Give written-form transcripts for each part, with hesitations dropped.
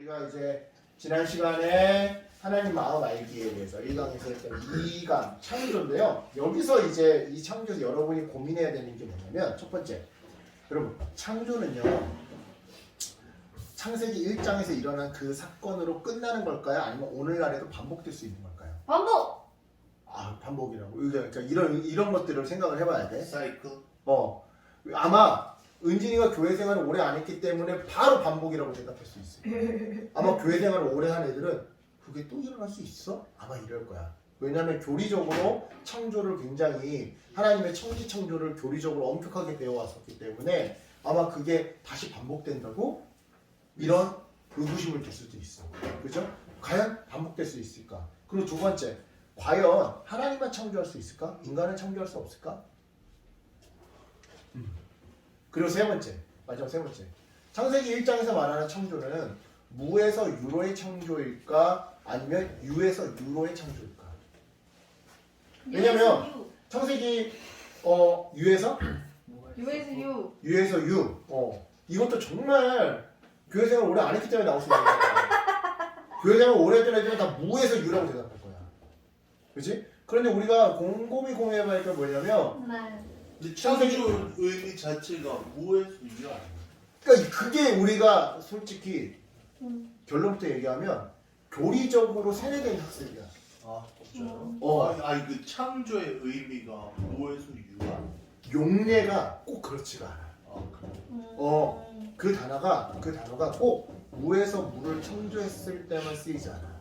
우리가 이제 지난 시간에 하나님 마음 알기에 대해서 1강에서 했던 2강 창조인데요. 여기서 이제 이 창조에서 여러분이 고민해야 되는 게 뭐냐면 첫 번째, 여러분 창조는요. 창세기 1장에서 일어난 그 사건으로 끝나는 걸까요? 아니면 오늘날에도 반복될 수 있는 걸까요? 반복! 반복이라고. 그러니까 이런 것들을 생각을 해봐야 돼. 사이클? 아마 은진이가 교회 생활을 오래 안 했기 때문에 바로 반복이라고 대답할 수 있어요. 아마 교회 생활을 오래 한 애들은 그게 또 일어날 수 있어? 아마 이럴 거야. 왜냐하면 교리적으로 창조를 굉장히 하나님의 천지 창조를 교리적으로 엄격하게 배워왔었기 때문에 아마 그게 다시 반복된다고 이런 의구심을 들 수도 있어. 그죠? 과연 반복될 수 있을까? 그리고 두 번째, 과연 하나님만 창조할 수 있을까? 인간은 창조할 수 없을까? 그리고 세 번째, 마지막 세 번째. 창세기 1장에서 말하는 창조는 무에서 유로의 창조일까? 아니면 유에서 유로의 창조일까? 왜냐면 창세기 유에서 유. 이것도 정말 교회 생활 오래 안 했기 때문에 나올 수 있는 거야. 교회 생활 오래 했던 애들은 다 무에서 유라고 대답할 거야. 그렇지? 그런데 우리가 곰곰이 고민해봐야 할 게 뭐냐면 근데 창조 의미 자체가 무에서 유 아니야? 그러니까 그게 우리가 솔직히 결론부터 얘기하면 교리적으로 세뇌된 학습이야. 아 진짜요? 아니 그 창조의 의미가 무에서 유 아니야? 용례가 꼭 그렇지가 않아. 그래. 그 단어가 꼭 무에서 무를 창조했을 때만 쓰이지 않아.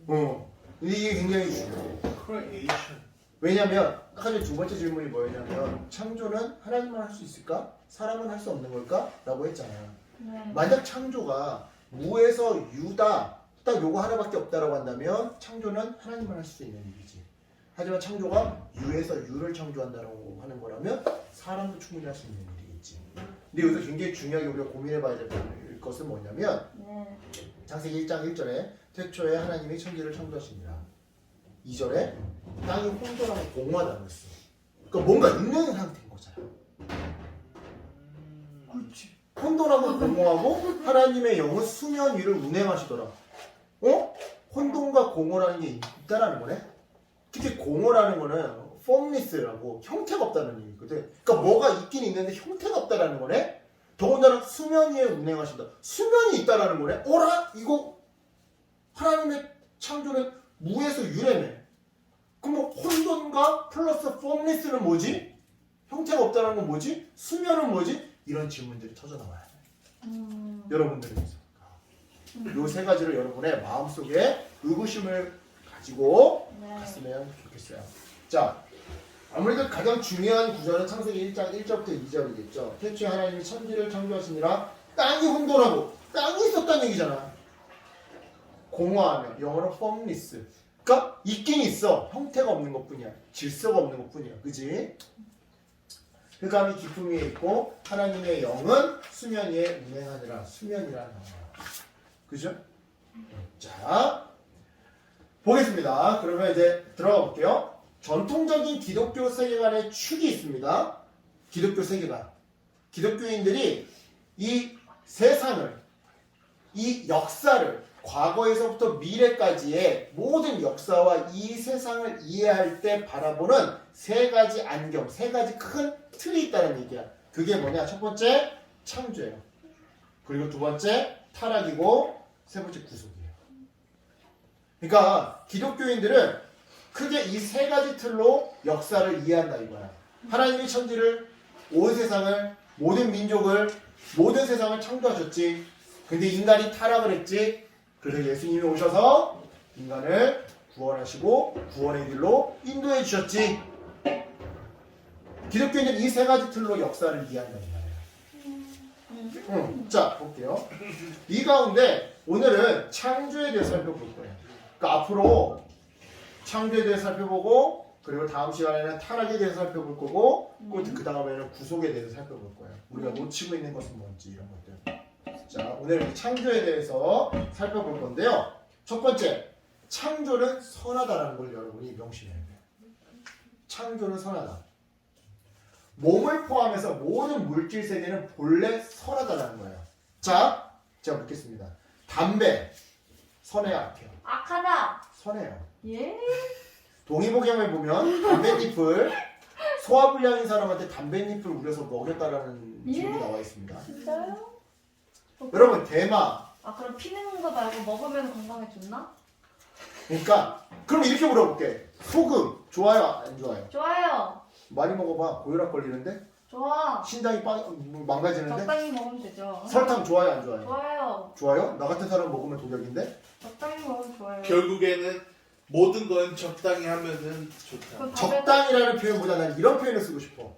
근데 이게 굉장히 중요해. 크리에이션. 왜냐면 아까 전에 두 번째 질문이 뭐였냐면 창조는 하나님만 할 수 있을까? 사람은 할 수 없는 걸까? 라고 했잖아. 만약 창조가 무에서 유다 딱 요거 하나밖에 없다라고 한다면 창조는 하나님만 할 수 있는 일이지. 하지만 창조가 유에서 유를 창조한다라고 하는 거라면 사람도 충분히 할 수 있는 일이겠지. 근데 여기서 굉장히 중요하게 우리가 고민해봐야 될 것은 뭐냐면 창세기 1장 1절에 태초에 하나님이 천지를 창조하시니라. 2절에 땅이 혼돈하고 공허하다고 했어. 그러니까 뭔가 있는 상태인 거잖아. 그렇지. 혼돈하고 공허하고 하나님의 영은 수면 위를 운행하시더라. 혼돈과 공허라는 게 있다라는 거네. 특히 공허라는 거는 formless라고 형태가 없다는 얘기거든. 그러니까 뭐가 있긴 있는데 형태가 없다라는 거네. 더군다나 수면 위에 운행하신다. 수면이 있다라는 거네. 어라? 이거 하나님의 창조는 무에서 유래네. 그럼 뭐 혼돈과 플러스 formless는 뭐지? 형태가 없다는 건 뭐지? 수면은 뭐지? 이런 질문들이 터져나와야 돼. 여러분들에게서. 이 세 가지를 여러분의 마음속에 의구심을 가지고 갔으면 좋겠어요. 자, 아무래도 가장 중요한 구절은 창세기 1장 1절부터 2절이겠죠. 태초에 하나님이 천지를 창조하시니라 땅이 혼돈하고 땅이 있었다는 얘기잖아. 공허하며 영어로 formless. 그러니까 있긴 있어. 형태가 없는 것뿐이야. 질서가 없는 것뿐이야. 그지? 그 감이 깊음 위에 있고 하나님의 영은 수면 위에 운행하느라. 수면이라는 단어야. 그죠? 자, 보겠습니다. 그러면 이제 들어가 볼게요. 전통적인 기독교 세계관의 축이 있습니다. 기독교 세계관. 기독교인들이 이 세상을, 이 역사를 과거에서부터 미래까지의 모든 역사와 이 세상을 이해할 때 바라보는 세 가지 안경, 세 가지 큰 틀이 있다는 얘기야. 그게 뭐냐? 첫 번째, 창조예요. 그리고 두 번째, 타락이고 세 번째, 구속이에요. 그러니까 기독교인들은 크게 이 세 가지 틀로 역사를 이해한다 이거야. 하나님이 천지를, 온 세상을, 모든 민족을, 모든 세상을 창조하셨지. 근데 인간이 타락을 했지. 그래서 예수님이 오셔서 인간을 구원하시고 구원의 길로 인도해 주셨지. 기독교인들은 이 세 가지 틀로 역사를 이해한다 이 말이에요. 자, 볼게요. 이 가운데 오늘은 창조에 대해서 살펴볼 거예요. 그러니까 앞으로 창조에 대해서 살펴보고 그리고 다음 시간에는 타락에 대해서 살펴볼 거고 그 다음에는 구속에 대해서 살펴볼 거예요. 우리가 놓치고 있는 것은 뭔지 이런 것들. 자, 오늘 창조에 대해서 살펴볼 건데요. 첫 번째, 창조는 선하다라는 걸 여러분이 명심해야 돼요. 창조는 선하다. 몸을 포함해서 모든 물질 세계는 본래 선하다라는 거예요. 자, 제가 묻겠습니다. 담배 선해요, 악해요? 악하다. 선해요. 예? 동의보감에 보면 담뱃잎을 소화불량인 사람한테 담뱃잎을 우려서 먹였다라는 예? 기록이 나와 있습니다. 진짜요? 여러분 대마 아 그럼 피는 거 말고 먹으면 건강에 좋나? 그러니까 그럼 이렇게 물어볼게. 소금 좋아요 안 좋아요? 좋아요. 많이 먹어봐 고혈압 걸리는데 좋아. 신장이 망가지는데 적당히 먹으면 되죠. 설탕 좋아요 안 좋아요? 좋아요. 좋아요? 나 같은 사람 먹으면 독약인데? 적당히 먹으면 좋아요. 결국에는 모든 건 적당히 하면은 좋다. 그럼 적당이라는 표현보다 는 이런 표현을 쓰고 싶어.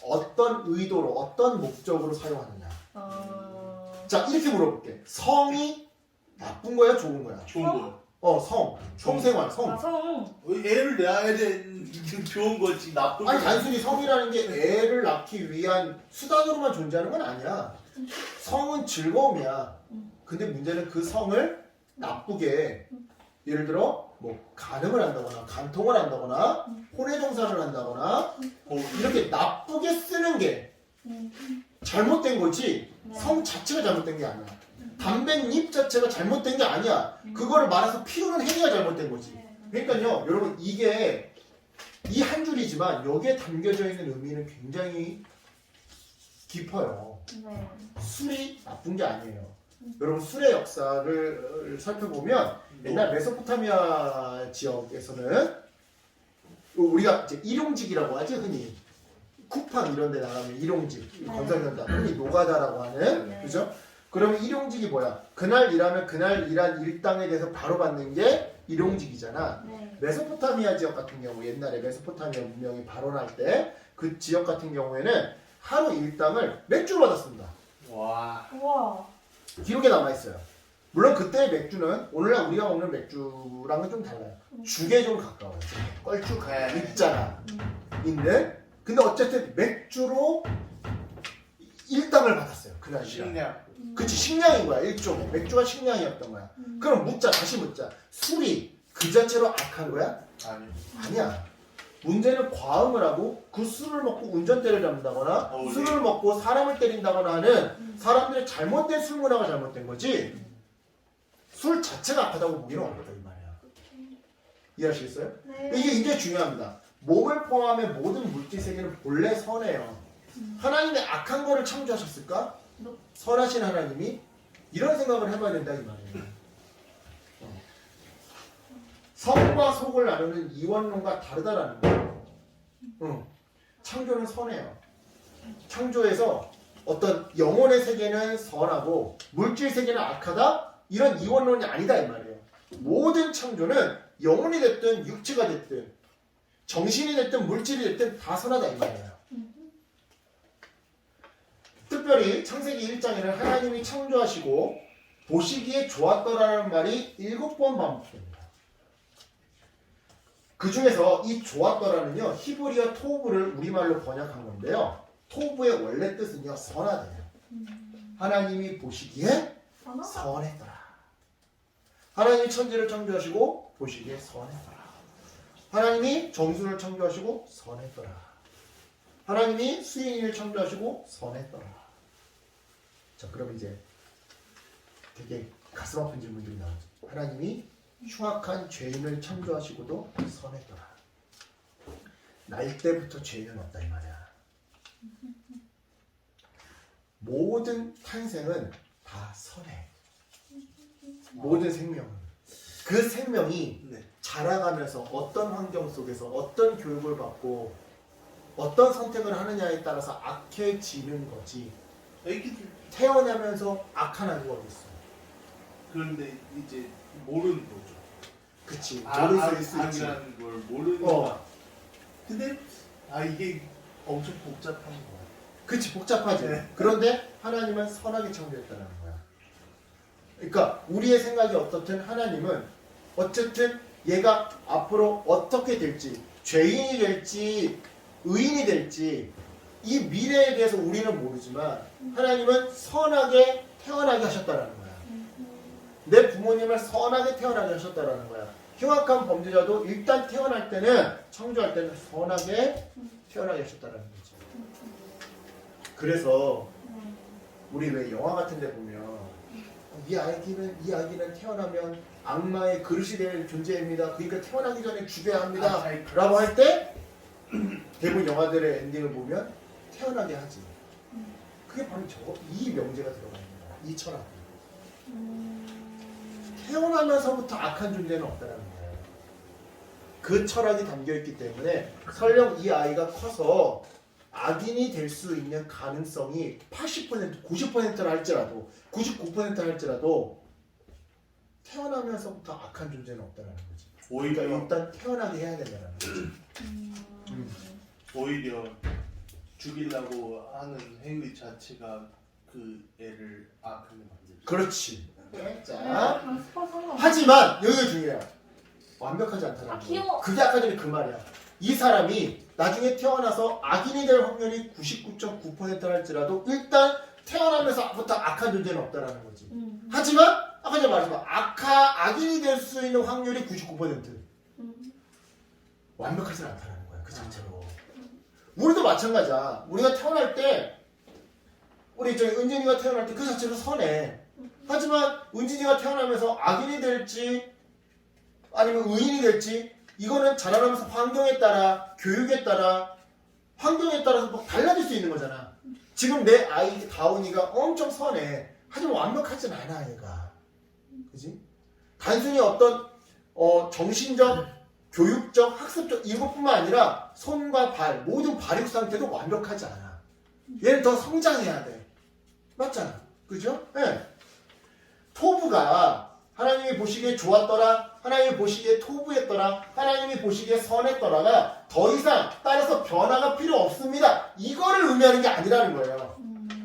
어떤 의도로 어떤 목적으로 사용하느냐. 자 이렇게 물어볼게. 성이 나쁜 거야 좋은 거야? 좋은 거. 성생활 성. 성. 애를 낳아야 되는 좋은 거지 나쁜 아니 거. 단순히 성이라는 게 애를 낳기 위한 수단으로만 존재하는 건 아니야. 성은 즐거움이야. 근데 문제는 그 성을 나쁘게 예를 들어 뭐 간음을 한다거나 간통을 한다거나 혼외정사를 한다거나 이렇게 나쁘게 쓰는 게 잘못된 거지 성 자체가 잘못된 게 아니야. 담뱃잎 자체가 잘못된 게 아니야. 그거를 말아서 피우는 행위가 잘못된 거지. 그러니까요 여러분 이게 이 한 줄이지만 여기에 담겨져 있는 의미는 굉장히 깊어요. 네. 술이 나쁜 게 아니에요. 여러분 술의 역사를 살펴보면 옛날 메소포타미아 지역에서는 우리가 이제 일용직이라고 하지 흔히 쿠팡 이런 데 나가면 일용직 건설현장 흔히 노가다라고 하는 네. 그죠? 그러면 일용직이 뭐야? 그날 일하면 그날 일한 일당에 대해서 바로 받는 게 일용직이잖아. 네. 메소포타미아 지역 같은 경우 옛날에 메소포타미아 문명이 발원할 때 그 지역 같은 경우에는 하루 일당을 맥주로 받았습니다. 와. 우와. 기록에 남아있어요. 물론 그때의 맥주는 오늘날 우리가 먹는 맥주랑은 좀 달라요. 죽에 좀 가까워요. 껄쭉 있잖아. 있는. 근데 어쨌든 맥주로 일당을 받았어요. 그날 식량. 그치 식량인 거야 일종의. 맥주가 식량이었던 거야. 그럼 다시 묻자. 술이 그 자체로 악한 거야? 아니. 아니야. 문제는 과음을 하고 그 술을 먹고 운전대를 잡는다거나 술을 먹고 사람을 때린다거나 하는 사람들의 잘못된 술 문화가 잘못된 거지 술 자체가 악하다고 보기는 어렵다 이 말이야. 이해하시겠어요? 네. 이게 굉장히 중요합니다. 몸을 포함해 모든 물질 세계는 본래 선해요. 하나님이 악한 거를 창조하셨을까? 선하신 하나님이 이런 생각을 해봐야 된다 이 말이에요. 성과 속을 나누는 이원론과 다르다라는 거예요. 창조는 선해요. 창조에서 어떤 영혼의 세계는 선하고 물질 세계는 악하다? 이런 이원론이 아니다 이 말이에요. 모든 창조는 영혼이 됐든 육체가 됐든 정신이 됐든 물질이 됐든 다 선하다 이 말이에요. 특별히 창세기 1장에는 하나님이 창조하시고 보시기에 좋았더라는 말이 7번 반복됩니다. 그 중에서 이 좋았더라는요 히브리어 토브를 우리말로 번역한 건데요. 토브의 원래 뜻은요 선하대요. 하나님이 보시기에 선했더라. 하나님이 천지를 창조하시고 보시기에 선했더라. 하나님이 정수를 창조하시고 선했더라. 하나님이 수인을 창조하시고 선했더라. 자 그럼 이제 되게 가슴 아픈 질문들이 나오죠. 하나님이 흉악한 죄인을 창조하시고도 선했더라. 날 때부터 죄는 없다 이 말이야. 모든 탄생은 다 선해. 모든 생명은. 그 생명이 자라가면서 어떤 환경 속에서 어떤 교육을 받고 어떤 선택을 하느냐에 따라서 악해지는 거지. 애기들. 태어나면서 악한 아이가 어디 있어. 그런데 이제 모르는 거죠. 그치. 모를 수 있지. 악이라는 걸 모르는 거. 근데 이게 엄청 복잡한 거야. 그치 복잡하지. 네. 그런데 하나님은 선하게 창조했다는 거야. 그러니까 우리의 생각이 어떻든 하나님은 어쨌든 얘가 앞으로 어떻게 될지 죄인이 될지 의인이 될지 이 미래에 대해서 우리는 모르지만 하나님은 선하게 태어나게 하셨다는 거야. 내 부모님을 선하게 태어나게 하셨다는 거야. 흉악한 범죄자도 일단 태어날 때는 창조할 때는 선하게 태어나게 하셨다는 거지. 그래서 우리 왜 영화 같은 데 보면 이 아기는 태어나면 악마의 그릇이 될 존재입니다. 그러니까 태어나기 전에 죽여야 합니다. 라고 할 때 대부분 영화들의 엔딩을 보면 태어나게 하지. 그게 바로 이 명제가 들어가 있는 거야. 이 철학. 태어나면서부터 악한 존재는 없다라는 거예요. 그 철학이 담겨 있기 때문에 설령 이 아이가 커서 악인이 될 수 있는 가능성이 80%, 90%라 할지라도 99%라 할지라도 태어나면서부터 악한 존재는 없다라는 거지. 오히려 일단 태어나게 해야 된다는 거지. 오히려 죽이려고 하는 행위 자체가 그 애를 악하게 만들죠. 그렇지. 네, 자, 스포츠는 하지만 여기가 중요해요. 완벽하지 않다는 아, 거. 귀여워. 그게 아까 전에 그 말이야. 이 사람이 나중에 태어나서 악인이 될 확률이 99.9%라 할지라도 일단 태어나면서부터 악한 존재는 없다라는 거지. 하지만 아까 전에 말했지만 악인이 될 수 있는 확률이 99%. 완벽하진 않다는 거야. 그 자체로. 우리도 마찬가지야. 우리가 태어날 때 우리 저기 은진이가 태어날 때 그 자체로 선해. 하지만 은진이가 태어나면서 악인이 될지 아니면 의인이 될지 이거는 자라나면서 환경에 따라 교육에 따라 환경에 따라서 막 달라질 수 있는 거잖아. 지금 내 아이 다운이가 엄청 선해. 하지만 완벽하진 않아 얘가. 그지? 단순히 어떤 정신적, 교육적, 학습적 이것뿐만 아니라 손과 발 모든 발육 상태도 완벽하지 않아. 얘는 더 성장해야 돼. 맞잖아. 그죠? 네. 토부가 하나님이 보시기에 좋았더라, 하나님이 보시기에 토부했더라, 하나님이 보시기에 선했더라가 더 이상 따라서 변화가 필요 없습니다. 이거를 의미하는 게 아니라는 거예요.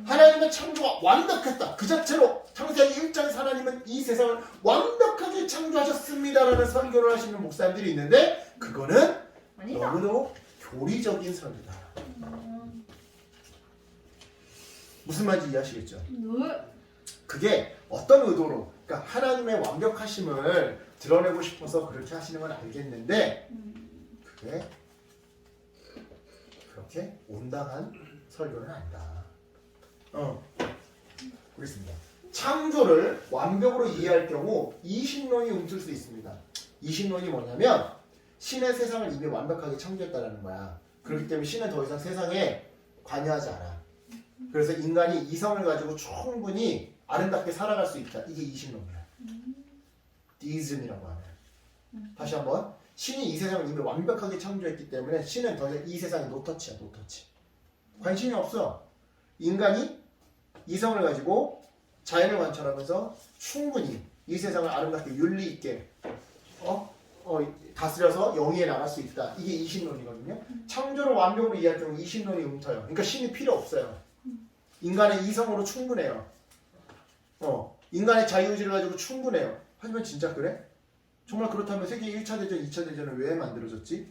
하나님의 창조가 완벽했다. 그 자체로 창세기 1장에서 하나님은 이 세상을 완벽하게 창조하셨습니다라는 선교를 하시는 목사님들이 있는데 그거는 아니다. 너무도 교리적인 설교다. 무슨 말인지 이해하시겠죠? 그게 어떤 의도로, 그러니까 하나님의 완벽하심을 드러내고 싶어서 그렇게 하시는 건 알겠는데 그게 그렇게 온당한 설교는 아니다. 그렇습니다. 창조를 완벽으로 이해할 경우 이신론이 움틀 수 있습니다. 이신론이 뭐냐면 신의 세상을 이미 완벽하게 창조했다는 거야. 그렇기 때문에 신은 더 이상 세상에 관여하지 않아. 그래서 인간이 이성을 가지고 충분히 아름답게 살아갈 수 있다. 이게 이신론이야. 디이즘이라고 하는. 다시 한번. 신이 이 세상을 이미 완벽하게 창조했기 때문에 신은 더 이상 이 세상에 노터치야. 노터치. 관심이 없어. 인간이 이성을 가지고 자연을 관찰하면서 충분히 이 세상을 아름답게 윤리 있게 다스려서 영위해 나갈 수 있다. 이게 이신론이거든요. 창조를 완벽으로 이해할 경우 이신론이 움터요. 그러니까 신이 필요 없어요. 인간의 이성으로 충분해요. 인간의 자유의지를 가지고 충분해요. 하지만 진짜 그래? 정말 그렇다면 세계 1차 대전, 2차 대전은 왜 만들어졌지?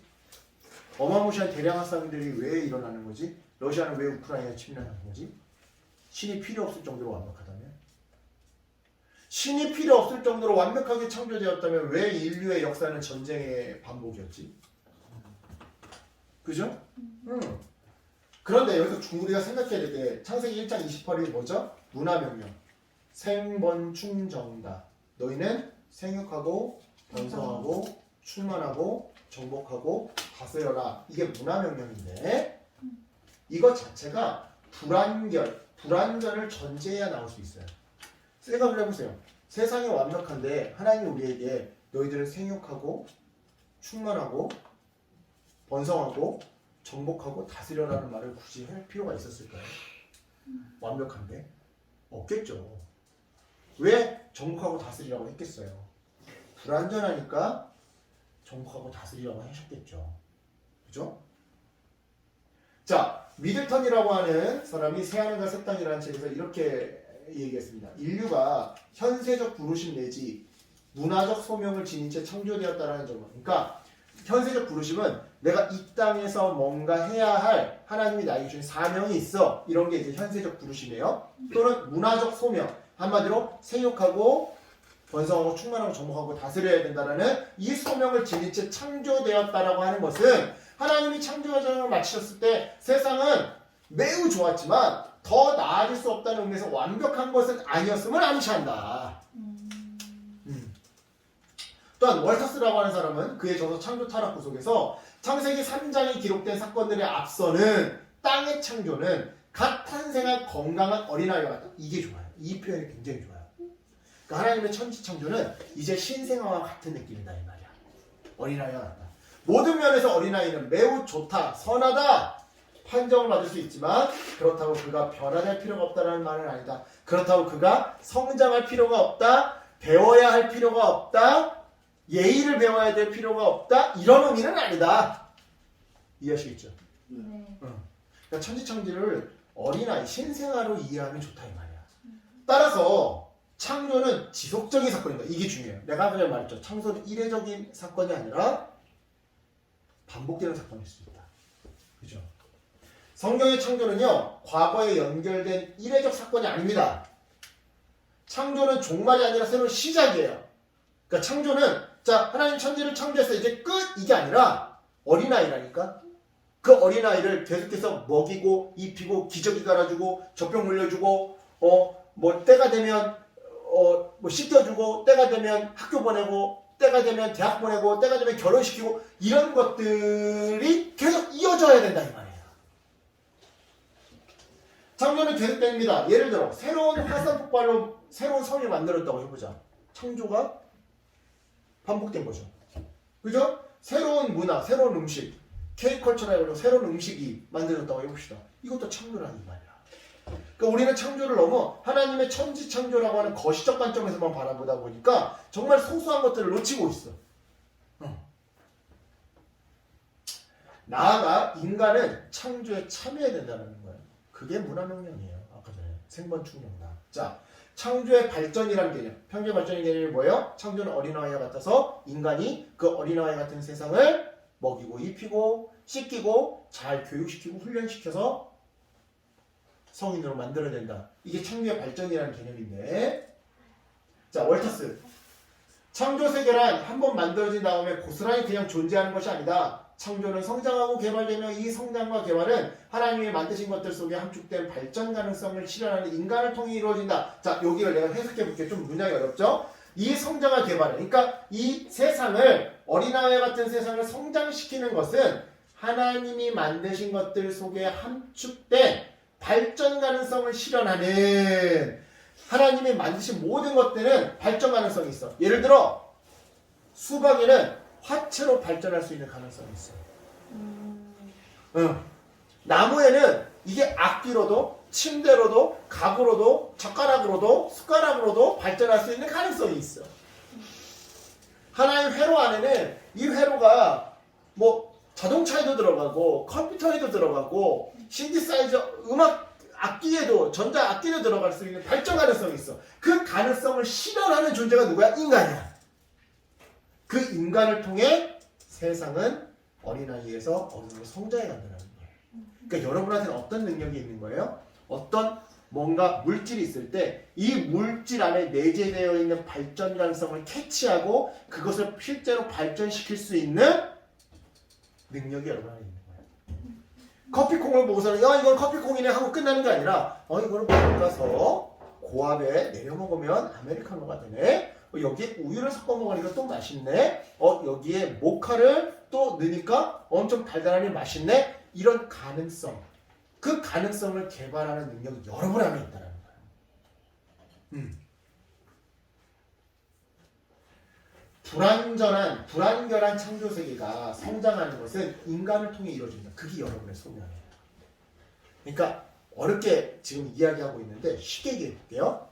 어마무시한 대량 학살들이 왜 일어나는 거지? 러시아는 왜 우크라이나에 침략하는 거지? 신이 필요 없을 정도로 완벽하다면? 신이 필요 없을 정도로 완벽하게 창조되었다면 왜 인류의 역사는 전쟁의 반복이었지? 그죠? 그런데 여기서 우리가 생각해야 될 게 창세기 1장 28일이 뭐죠? 문화명령. 생번충정다. 너희는 생육하고 번성하고 충만하고 정복하고 다스려라. 이게 문화명령인데 이것 자체가 불완전을 전제해야 나올 수 있어요. 생각을 해보세요. 세상이 완벽한데 하나님이 우리에게 너희들은 생육하고 충만하고 번성하고 정복하고 다스려라는 말을 굳이 할 필요가 있었을까요? 완벽한데? 없겠죠. 왜 정복하고 다스리라고 했겠어요? 불완전하니까 정복하고 다스리라고 하셨겠죠. 그죠? 자, 미들턴이라고 하는 사람이 새하늘과 새 땅이라는 책에서 이렇게 얘기했습니다. 인류가 현세적 부르심 내지 문화적 소명을 지닌 채 창조되었다는 점은, 그러니까 현세적 부르심은 내가 이 땅에서 뭔가 해야 할 하나님이 나에게 주신 사명이 있어. 이런 게 이제 현세적 부르심이에요. 또는 문화적 소명. 한마디로 생육하고 번성하고 충만하고 정복하고 다스려야 된다는 이 소명을 지닌 채 창조되었다라고 하는 것은 하나님이 창조 과정을 마치셨을 때 세상은 매우 좋았지만 더 나아질 수 없다는 의미에서 완벽한 것은 아니었음을 암시한다. 또한 월터스라고 하는 사람은 그의 저서 창조 타락 구속에서 창세기 3장이 기록된 사건들에 앞서는 땅의 창조는 갓 탄생한 건강한 어린아이와 같다. 이게 좋아요. 이 표현이 굉장히 좋아요. 그러니까 하나님의 천지 창조는 이제 신생아와 같은 느낌이다 이 말이야. 어린아이와 같다. 모든 면에서 어린아이는 매우 좋다, 선하다 판정을 받을 수 있지만 그렇다고 그가 변화될 필요가 없다는 말은 아니다. 그렇다고 그가 성장할 필요가 없다, 배워야 할 필요가 없다, 예의를 배워야 될 필요가 없다 이런 의미는 아니다. 이해하시겠죠? 네. 그러니까 천지창조를 어린아이, 신생아로 이해하면 좋다 이 말이야. 따라서 창조는 지속적인 사건이다. 이게 중요해요. 내가 그냥 말했죠. 창조는 이례적인 사건이 아니라 반복되는 사건일 수 있다. 그죠? 성경의 창조는요, 과거에 연결된 이례적 사건이 아닙니다. 창조는 종말이 아니라 새로운 시작이에요. 그러니까 창조는, 자, 하나님 천지를 창조했어요. 이제 끝! 이게 아니라 어린아이라니까? 그 어린아이를 계속해서 먹이고, 입히고, 기저귀 갈아주고, 젖병 물려주고, 뭐, 때가 되면, 뭐, 씻겨주고, 때가 되면 학교 보내고, 때가 되면 대학 보내고, 때가 되면 결혼시키고, 이런 것들이 계속 이어져야 된다, 이 말이에요. 창조는 계속됩니다. 예를 들어, 새로운 화산 폭발로 새로운 성을 만들었다고 해보자. 창조가 반복된 거죠. 그죠? 새로운 문화, 새로운 음식, K컬처라고 해서 새로운 음식이 만들어졌다고 해봅시다. 이것도 창조라는 이 말이야. 그러니까 우리는 창조를 너무 하나님의 천지 창조라고 하는 거시적 관점에서만 바라보다 보니까 정말 소소한 것들을 놓치고 있어. 나아가 인간은 창조에 참여해야 된다는 거예요. 그게 문화명령이에요. 아까 전에 생번충명다. 자, 창조의 발전이라는 개념, 평균 발전의 개념이 뭐예요? 창조는 어린아이와 같아서 인간이 그 어린아이 같은 세상을 먹이고 입히고 씻기고 잘 교육시키고 훈련시켜서 성인으로 만들어야 된다. 이게 창조의 발전이라는 개념인데, 자, 월터스. 창조 세계란 한번 만들어진 다음에 고스란히 그냥 존재하는 것이 아니다. 창조는 성장하고 개발되며 이 성장과 개발은 하나님이 만드신 것들 속에 함축된 발전 가능성을 실현하는 인간을 통해 이루어진다. 자, 여기를 내가 해석해 볼게요. 좀 문장이 어렵죠? 이 성장과 개발은, 그러니까 이 세상을, 어린아이 같은 세상을 성장시키는 것은 하나님이 만드신 것들 속에 함축된 발전 가능성을 실현하는, 하나님이 만드신 모든 것들은 발전 가능성이 있어. 예를 들어 수박에는 화채로 발전할 수 있는 가능성이 있어. 나무에는 이게 악기로도 침대로도 가구로도 젓가락으로도 숟가락으로도 발전할 수 있는 가능성이 있어. 하나의 회로 안에는 이 회로가 뭐 자동차에도 들어가고 컴퓨터에도 들어가고 신디사이저 음악 악기에도 전자 악기에도 들어갈 수 있는 발전 가능성이 있어. 그 가능성을 실현하는 존재가 누구야? 인간이야. 그 인간을 통해 세상은 어린아이에서 어느 정도 성장해 간다는 거예요. 그러니까 여러분한테는 어떤 능력이 있는 거예요? 어떤 뭔가 물질이 있을 때 이 물질 안에 내재되어 있는 발전 가능성을 캐치하고 그것을 실제로 발전시킬 수 있는 능력이 여러분한테 있는 거예요. 커피콩을 보고서는 야 이건 커피콩이네 하고 끝나는 게 아니라 이거는 볶아서 고압에 내려 먹으면 아메리카노가 되네. 여기에 우유를 섞어 먹으니까 또 맛있네. 여기에 모카를 또 넣으니까 엄청 달달하니 맛있네. 이런 가능성, 그 가능성을 개발하는 능력이 여러분 안에 있다는 거예요. 불완결한 창조 세계가 성장하는 것은 인간을 통해 이루어진다. 그게 여러분의 소명이에요. 그러니까 어렵게 지금 이야기하고 있는데 쉽게 얘기해 볼게요.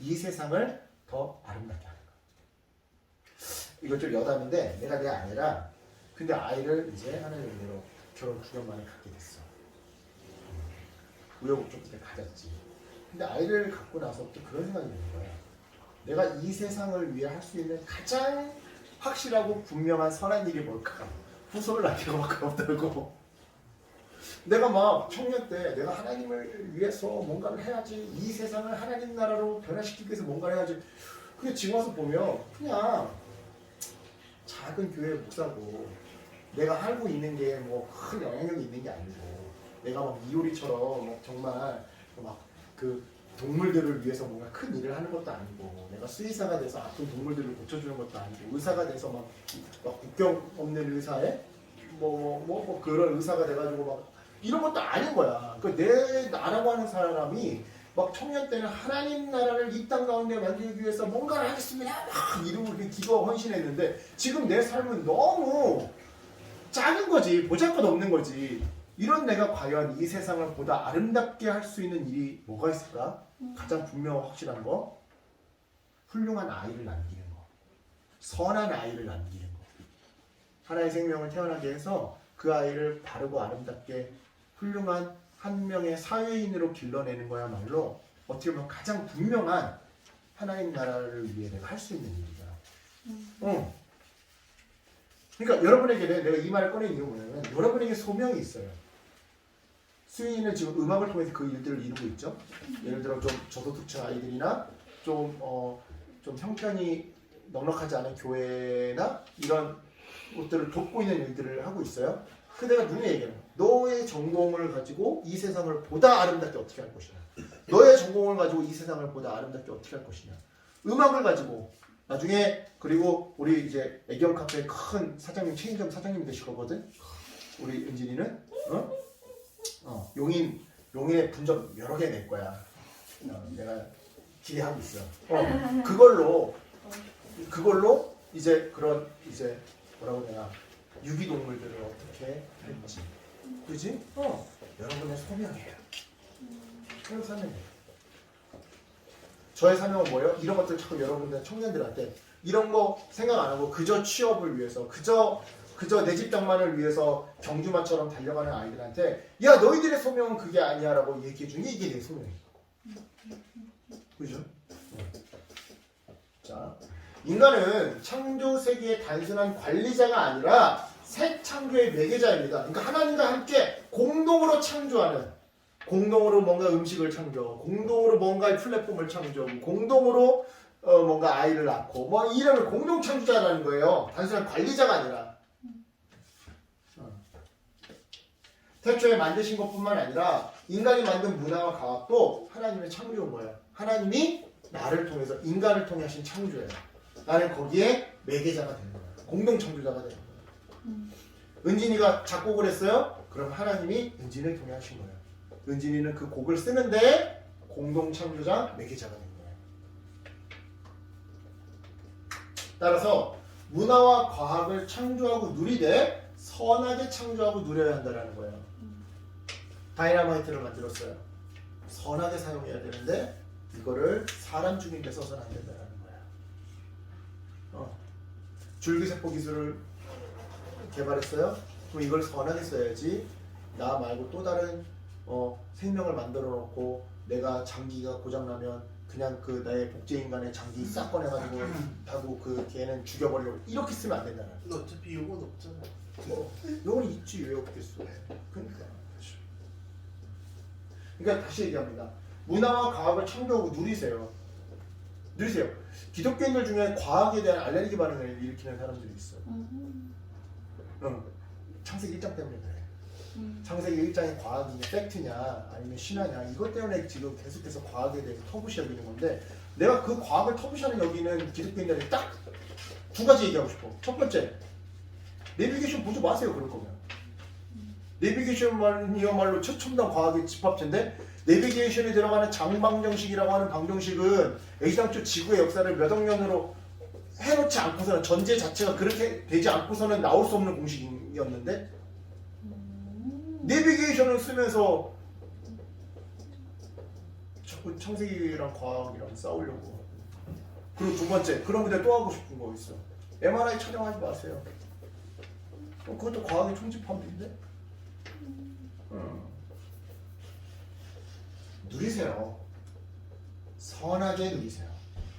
이 세상을 더 아름답게 하는 거. 이거 좀 여담인데 내가 내 아내랑 근데 아이를 이제 하나님의 은혜로 결혼 9년 만에 갖게 됐어. 우여곡절 가졌지. 근데 아이를 갖고 나서부터 그런 생각이 드는 거야. 내가 이 세상을 위해 할 수 있는 가장 확실하고 분명한 선한 일이 뭘까? 후손을 낳기가 밖에 없다고. 내가 막 청년 때 내가 하나님을 위해서 뭔가를 해야지, 이 세상을 하나님 나라로 변화시키기 위해서 뭔가를 해야지. 근데 지금 와서 보면 그냥 작은 교회 목사고 내가 하고 있는 게 뭐 큰 영향력이 있는 게 아니고 내가 막 이효리처럼 막 정말 막 그 동물들을 위해서 뭔가 큰 일을 하는 것도 아니고 내가 수의사가 돼서 아픈 동물들을 고쳐주는 것도 아니고 의사가 돼서 막 국경 없는 의사에 뭐 그런 의사가 돼가지고 막 이런 것도 아닌 거야. 그러니까 내 나라고 하는 사람이 막 청년 때는 하나님 나라를 이 땅 가운데 만들기 위해서 뭔가를 하겠습니다. 막 이러고 기도하고 헌신했는데 지금 내 삶은 너무 작은 거지. 보잘것없는 거지. 이런 내가 과연 이 세상을 보다 아름답게 할 수 있는 일이 뭐가 있을까? 가장 분명하고 확실한 거 훌륭한 아이를 남기는 거. 선한 아이를 남기는 거. 하나의 생명을 태어나게 해서 그 아이를 바르고 아름답게 훌륭한 한 명의 사회인으로 길러내는 거야말로 어떻게 보면 가장 분명한 하나님 나라를 위해 내가 할 수 있는 일이다. 그러니까 여러분에게는 내가 이 말을 꺼낸 이유가 뭐냐면 여러분에게 소명이 있어요. 수인이는 지금 음악을 통해서 그 일들을 이루고 있죠. 예를 들어 좀 저소득층 아이들이나 좀 형편이 넉넉하지 않은 교회나 이런 것들을 돕고 있는 일들을 하고 있어요. 그 내가 눈에 얘기해요. 너의 전공을 가지고 이 세상을 보다 아름답게 어떻게 할 것이냐. 너의 전공을 가지고 이 세상을 보다 아름답게 어떻게 할 것이냐. 음악을 가지고 나중에 그리고 우리 이제 애견 카페 큰 사장님 체인점 사장님이 되실 거거든. 우리 은진이는 용인의 분점 여러 개 낼 거야. 내가 기대하고 있어. 그걸로 이제 그런 이제 뭐라고 해야 되나 유기동물들을 어떻게 할지, 그지? 여러분의 소명이에요. 그런 사명이에요. 저의 사명은 뭐예요? 이런 것들 자꾸 여러분들 청년들한테 이런 거 생각 안 하고 그저 취업을 위해서 그저 내 집 장만을 위해서 경주마처럼 달려가는 아이들한테 야 너희들의 소명은 그게 아니야라고 얘기해 주는 게 이게 내 소명이에요. 그죠? 자, 인간은 창조 세계의 단순한 관리자가 아니라 새 창조의 매개자입니다. 그러니까 하나님과 함께 공동으로 창조하는, 공동으로 뭔가 음식을 창조, 공동으로 뭔가의 플랫폼을 창조, 공동으로 뭔가 아이를 낳고 뭐 이런 공동 창조자라는 거예요. 단순한 관리자가 아니라. 태초에 만드신 것뿐만 아니라 인간이 만든 문화와 과학도 하나님의 창조인 거예요. 하나님이 나를 통해서 인간을 통해 하신 창조예요. 나는 거기에 매개자가 되는 거예요. 공동 창조자가 되는 거예요. 은진이가 작곡을 했어요. 그럼 하나님이 은진이를 통해 하신 거예요. 은진이는 그 곡을 쓰는데 공동 창조자 매개자가 된 거예요. 따라서 문화와 과학을 창조하고 누리되 선하게 창조하고 누려야 한다는 거예요. 다이너마이트를 만들었어요. 선하게 사용해야 되는데 이거를 사람 죽인 데 써서는 안 된다는 거예요. 줄기세포 기술을 개발했어요. 그럼 이걸 선하게 써야지. 나 말고 또 다른 생명을 만들어 놓고 내가 장기가 고장나면 그냥 그 나의 복제인간의 장기 싹 꺼내가지고 하고 그 걔는 죽여버리려고 이렇게 쓰면 안 된다는 거예요. 어차피 요건 없잖아. 요건 있지 왜 없겠어. 그러니까 다시 얘기합니다. 문화와 과학을 창조하고 누리세요. 기독교인들 중에 과학에 대한 알레르기 반응을 일으키는 사람들이 있어. 창세기 1장 때문에 그래. 창세기 1장이 과학이냐 팩트냐 아니면 신화냐 이것 때문에 지금 계속해서 과학에 대해서 터부시 여기는 건데 내가 그 과학을 터부시하는 여기는 기독교인들이 딱 두 가지 얘기하고 싶어. 첫 번째, 내비게이션 보지 마세요. 그럴 거면. 내비게이션이야말로 최첨단 과학의 집합체인데 내비게이션에 들어가는 장방정식이라고 하는 방정식은 애시당초 지구의 역사를 몇 억 년으로 해놓지 않고서는 전제 자체가 그렇게 되지 않고서는 나올 수 없는 공식이었는데 내비게이션을 쓰면서 자꾸 창세기랑 과학이랑 싸우려고. 그리고 두 번째, 그런 분들 또 하고 싶은 거 있어. MRI 촬영하지 마세요. 그것도 과학의 총집합인데? 누리세요. 선하게 누리세요.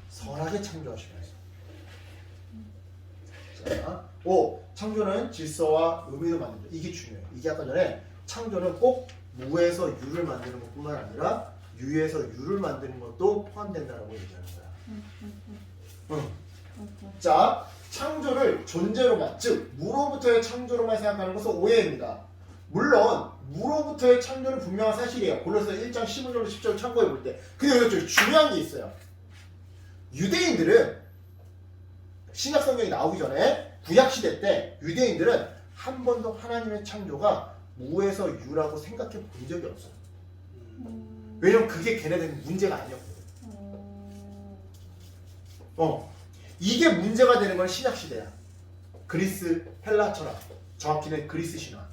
선하게 창조하시면서. 자, 5. 창조는 질서와 의미도 만든다. 이게 중요해요. 이게 아까 전에 창조는 꼭 무에서 유를 만드는 것뿐만 아니라 유에서 유를 만드는 것도 포함된다라고 얘기하는 거야. 자, 창조를 존재로만, 즉 무로부터의 창조로만 생각하는 것은 오해입니다. 물론 무로부터의 창조는 분명한 사실이에요. 골로새 1장 15절로 10절 참고해 볼 때. 근데 여기 좀 중요한 게 있어요. 유대인들은 신약 성경이 나오기 전에 구약 시대 때 유대인들은 한 번도 하나님의 창조가 무에서 유라고 생각해 본 적이 없어요. 왜냐면 그게 걔네들은 문제가 아니었거든. 이게 문제가 되는 건 신약 시대야. 그리스 헬라 철학, 정확히는 그리스 신화.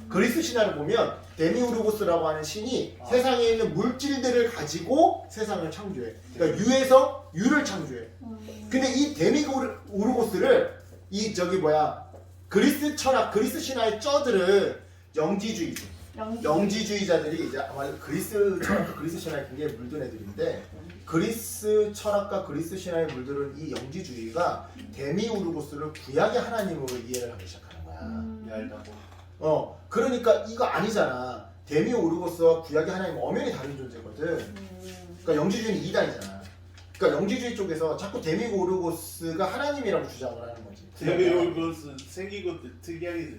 그리스 신화를 보면 데미우르고스라고 하는 신이 세상에 있는 물질들을 가지고 세상을 창조해. 그러니까 유에서 유를 창조해. 근데 이 데미우르고스를 그리스 철학, 그리스 신화의 쩌들은 영지주의지. 영지주의자들이 이제 아마 그리스 철학과 그리스 신화에 굉장히 물든 애들인데 그리스 철학과 그리스 신화에 물들은 이 영지주의가 데미우르고스를 구약의 하나님으로 이해를 하기 시작하는 거야. 얇다고. 그러니까 이거 아니잖아. 데미우르고스와 구약의 하나님은 엄연히 다른 존재거든. 그러니까 영지주의는 이단이잖아. 그러니까 영지주의 쪽에서 자꾸 데미우르고스가 하나님이라고 주장을 하는 거지. 데미우르고스 생긴 것도 특이하게.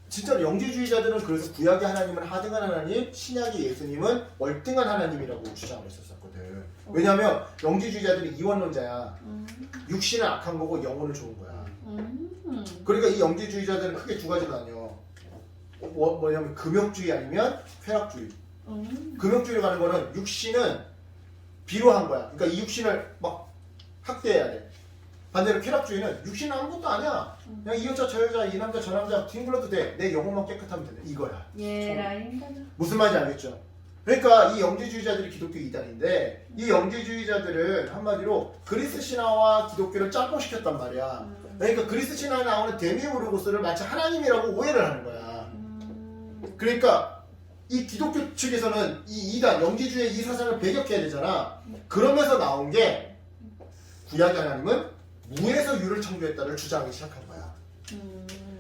진짜로 영지주의자들은 그래서 구약의 하나님은 하등한 하나님, 신약의 예수님은 월등한 하나님이라고 주장을 했었거든. 왜냐하면 영지주의자들이 이원론자야. 육신은 악한 거고 영혼은 좋은 거야. 그러니까 이 영지주의자들은 크게 두 가지로 나뉘어. 뭐냐면 금욕주의 아니면 쾌락주의. 금욕주의로 가는 거는 육신은 비로한 거야. 그러니까 이 육신을 막 학대해야 돼. 반대로 쾌락주의는 육신은 아무것도 아니야. 그냥 이 여자 저 여자 이 남자 저 남자 뒹굴러도 돼. 내 영혼만 깨끗하면 된다. 이거야. 무슨 말인지 알겠죠? 그러니까 이 영지주의자들이 기독교 이단인데 이 영지주의자들은 한마디로 그리스 신화와 기독교를 짬뽕시켰단 말이야. 그러니까 그리스 신화에 나오는 데미우르고스를 마치 하나님이라고 오해를 하는 거야. 그러니까 이 기독교 측에서는 이 이단 영지주의의 이 사상을 배격해야 되잖아. 그러면서 나온 게 구약의 하나님은 무에서 유를 창조했다를 주장하기 시작한 거야.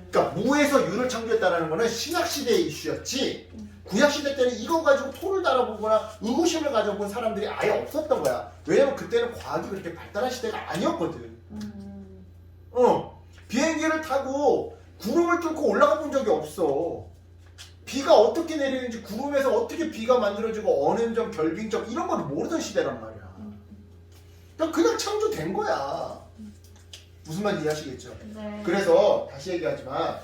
그러니까 무에서 유를 창조했다는 거는 신약 시대의 이슈였지. 구약 시대 때는 이거 가지고 토를 달아보거나 의구심을 가져본 사람들이 아예 없었던 거야. 왜냐면 그때는 과학이 그렇게 발달한 시대가 아니었거든. 비행기를 타고 구름을 뚫고 올라가 본 적이 없어. 비가 어떻게 내리는지 구름에서 어떻게 비가 만들어지고 어는점, 결빙점 이런 걸 모르던 시대란 말이야. 그냥 창조된 거야. 무슨 말인지 이해하시겠죠? 네. 그래서 다시 얘기하지만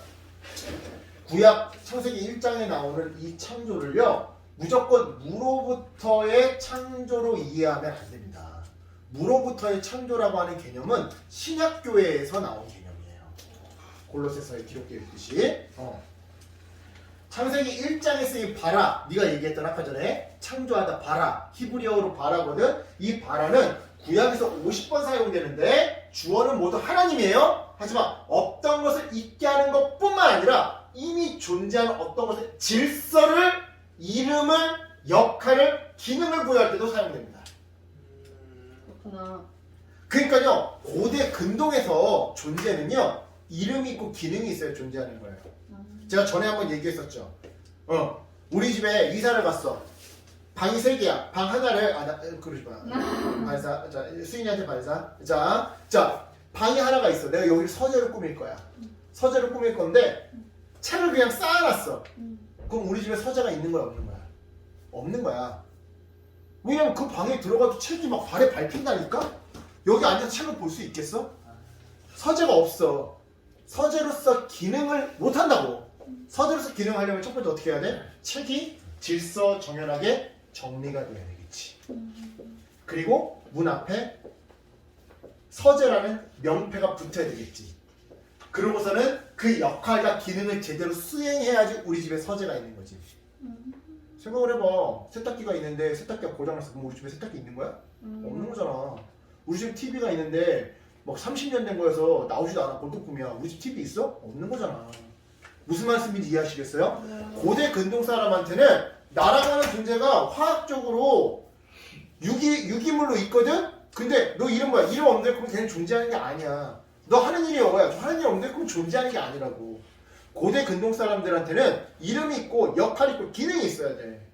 구약 창세기 1장에 나오는 이 창조를요 무조건 무로부터의 창조로 이해하면 안 됩니다. 무로부터의 창조라고 하는 개념은 신약교회에서 나온 개념이에요. 골로새서에 기록되어 있듯이 창세기 1장에 쓰인 바라, 네가 얘기했던 아까 전에 창조하다 바라, 히브리어로 바라거든. 이 바라는 구약에서 50번 사용되는데 주어는 모두 하나님이에요. 하지만 없던 것을 있게 하는 것뿐만 아니라 이미 존재하는 어떤 것의 질서를, 이름을, 역할을, 기능을 부여할 때도 사용됩니다. 그렇구나. 그러니까요 고대 근동에서 존재는요 이름이 있고 기능이 있어야 존재하는 거예요. 제가 전에 한번 얘기했었죠. 우리 집에 이사를 갔어. 방이 3개야. 방 하나를 그러지 마. 발사. 자, 수인이한테 발사. 자, 방이 하나가 있어. 내가 여기를 서재로 꾸밀 거야. 서재로 꾸밀 건데 책을 그냥 쌓아놨어. 그럼 우리 집에 서재가 있는 거야, 없는 거야? 없는 거야. 왜냐면 그 방에 들어가도 책이 막 발에 밟힌다니까? 여기 앉아서 책을 볼 수 있겠어? 서재가 없어. 서재로서 기능을 못 한다고. 서재로서 기능을 하려면 첫 번째 어떻게 해야 돼? 책이 질서 정연하게 정리가 돼야 되겠지. 그리고 문 앞에 서재라는 명패가 붙어야 되겠지. 그러고서는 그 역할과 기능을 제대로 수행해야지 우리 집에 서재가 있는 거지. 생각을 해봐. 세탁기가 있는데 세탁기가 고장났어. 그럼 우리 집에 세탁기 있는 거야? 없는 거잖아. 우리 집에 TV가 있는데 막 30년 된 거여서 나오지도 않아. 볼토꿈이야. 우리 집 TV 있어? 없는 거잖아. 무슨 말씀인지 이해하시겠어요? 고대 근동 사람한테는 나라고 하는 존재가 화학적으로 유기물로 있거든? 근데 너 이름 뭐야? 이름 없는데 그럼 걔는 존재하는 게 아니야. 너 하는 일이 뭐야? 하는 일이 없는데 그럼 존재하는 게 아니라고. 고대 근동 사람들한테는 이름이 있고 역할이 있고 기능이 있어야 돼.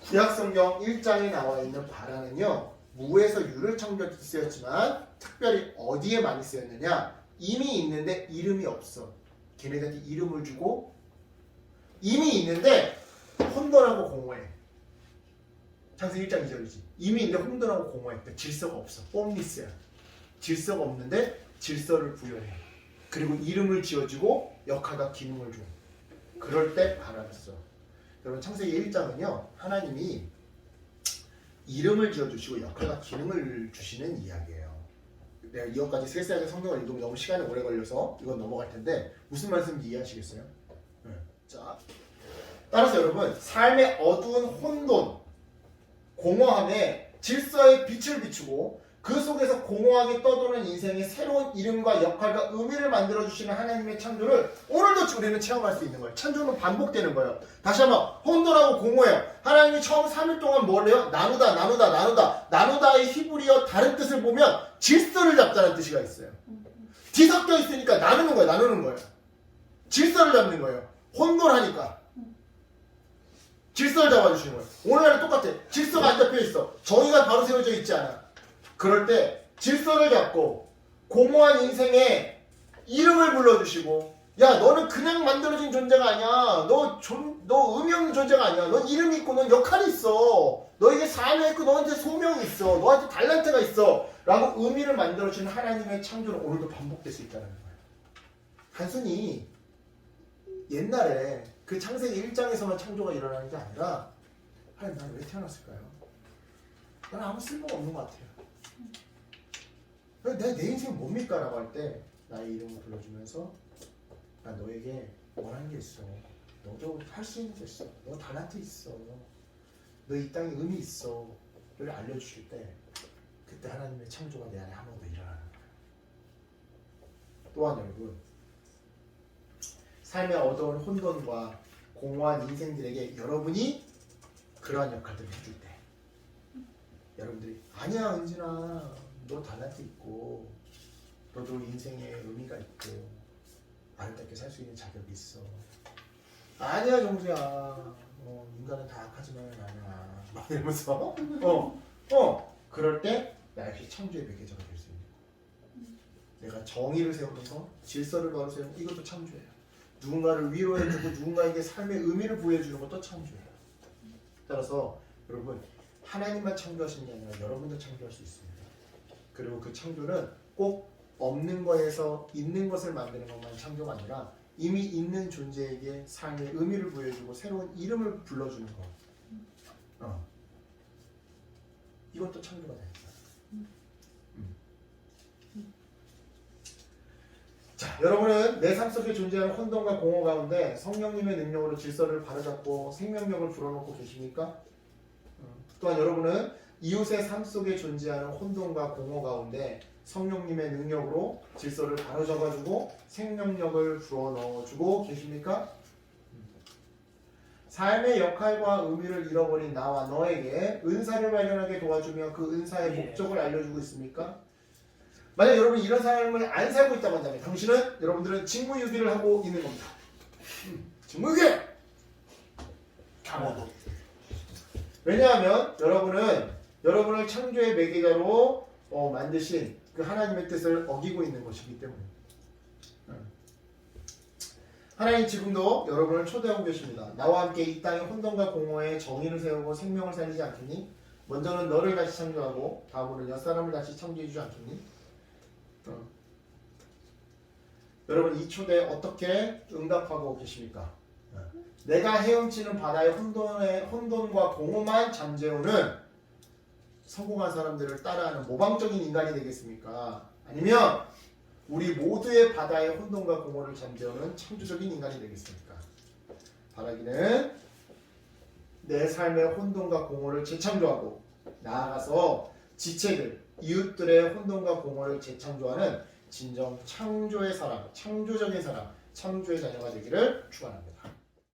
구약성경 1장에 나와 있는 바라는요 무에서 유를 창조했기 쓰였지만 특별히 어디에 많이 쓰였느냐? 이미 있는데 이름이 없어. 걔네들한테 이름을 주고 이미 있는데 혼돈하고 공허해. 창세기 1장 2절이지. 이미 있는데 혼돈하고 공허해. 그러니까 질서가 없어. 폼리스야. 질서가 없는데 질서를 부여해. 그리고 이름을 지어주고 역할과 기능을 줘. 그럴 때 알았어. 여러분 창세기 1장은요. 하나님이 이름을 지어주시고 역할과 기능을 주시는 이야기예요. 내가 이것까지 세세하게 성경을 읽으면 너무 시간이 오래 걸려서 이건 넘어갈 텐데 무슨 말씀인지 이해하시겠어요? 네. 자, 따라서 여러분 삶의 어두운 혼돈, 공허함에 질서의 빛을 비추고 그 속에서 공허하게 떠도는 인생의 새로운 이름과 역할과 의미를 만들어주시는 하나님의 창조를 오늘도 우리는 체험할 수 있는 거예요. 창조는 반복되는 거예요. 다시 한번 혼돈하고 공허해요. 하나님이 처음 3일 동안 뭘 해요? 나누다의 히브리어 다른 뜻을 보면 질서를 잡자는 뜻이 있어요. 뒤섞여 있으니까 나누는 거예요. 질서를 잡는 거예요. 혼돈하니까 질서를 잡아주시는 거예요. 오늘날은 똑같아. 질서가 안 잡혀 있어. 정의가 바로 세워져 있지 않아. 그럴 때 질서를 잡고 공허한 인생에 이름을 불러주시고, 야 너는 그냥 만들어진 존재가 아니야. 너 의미 없는 존재가 아니야. 넌 이름이 있고 넌 역할이 있어. 너에게 사명이 있고 너한테 소명이 있어. 너한테 달란트가 있어. 라고 의미를 만들어주는 하나님의 창조는 오늘도 반복될 수 있다는 거예요. 단순히 옛날에 그 창세기 1장에서만 창조가 일어나는 게 아니라, 하나님 난 왜 태어났을까요? 난 아무 쓸모가 없는 것 같아요. 내 인생 뭡니까? 라고 할 때 나의 이름을 불러주면서 나 너에게 원하는 게 있어. 너도 할 수 있는 게 있어. 너 달란트 있어. 너 이 땅에 의미 있어. 를 알려주실 때 그때 하나님의 창조가 내 안에 한 번 더 일어나는 거예요. 또한 여러분, 삶의 어두운 혼돈과 공허한 인생들에게 여러분이 그러한 역할들을 해줄 때 여러분들이 아니야 은진아 너 달란트 있고 너도 인생에 의미가 있고 아름답게 살 수 있는 자격이 있어. 아니야 정수야 인간은 다 악하지만 아니야 막 이러면서 그럴 때 나 역시 창조의 매개자가 될 수 있는 거야. 내가 정의를 세우면서 질서를 바로 세우는 이것도 창조예요. 누군가를 위로해주고 누군가에게 삶의 의미를 부여해주는 것도 창조예요. 따라서 여러분 하나님만 창조하시는 게 아니라 여러분도 창조할 수 있습니다. 그리고 그 창조는 꼭 없는 거에서 있는 것을 만드는 것만 창조가 아니라 이미 있는 존재에게 삶의 의미를 부여해주고 새로운 이름을 불러주는 것. 이것도 창조가 됩니다. 자, 여러분은 내 삶 속에 존재하는 혼돈과 공허 가운데 성령님의 능력으로 질서를 바로잡고 생명력을 불어넣고 계십니까? 또한 여러분은 이웃의 삶 속에 존재하는 혼돈과 공허 가운데 성령님의 능력으로 질서를 바로잡아주고 생명력을 불어넣어주고 계십니까? 삶의 역할과 의미를 잃어버린 나와 너에게 은사를 발견하게 도와주며 그 은사의 목적을 알려주고 있습니까? 만약 여러분이 이런 삶을 안 살고 있다고 한다면 당신은 여러분들은 직무유기를 하고 있는 겁니다. 직무유기! 강호도. 왜냐하면 여러분은 여러분을 창조의 매개자로 만드신 그 하나님의 뜻을 어기고 있는 것이기 때문에. 하나님 지금도 여러분을 초대하고 계십니다. 나와 함께 이 땅의 혼돈과 공허에 정의를 세우고 생명을 살리지 않겠니? 먼저는 너를 다시 창조하고 다음으로는 옆사람을 다시 창조해주지 않겠니? 여러분 이 초대에 어떻게 응답하고 계십니까? 내가 헤엄치는 바다의 혼돈과 공허만 잠재우는 성공한 사람들을 따라하는 모방적인 인간이 되겠습니까? 아니면 우리 모두의 바다의 혼돈과 공허를 잠재우는 창조적인 인간이 되겠습니까? 바라기는 내 삶의 혼돈과 공허를 재창조하고 나아가서 지체들, 이웃들의 혼돈과 공허를 재창조하는 진정 창조의 사람, 창조적인 사람, 창조의 자녀가 되기를 축원합니다.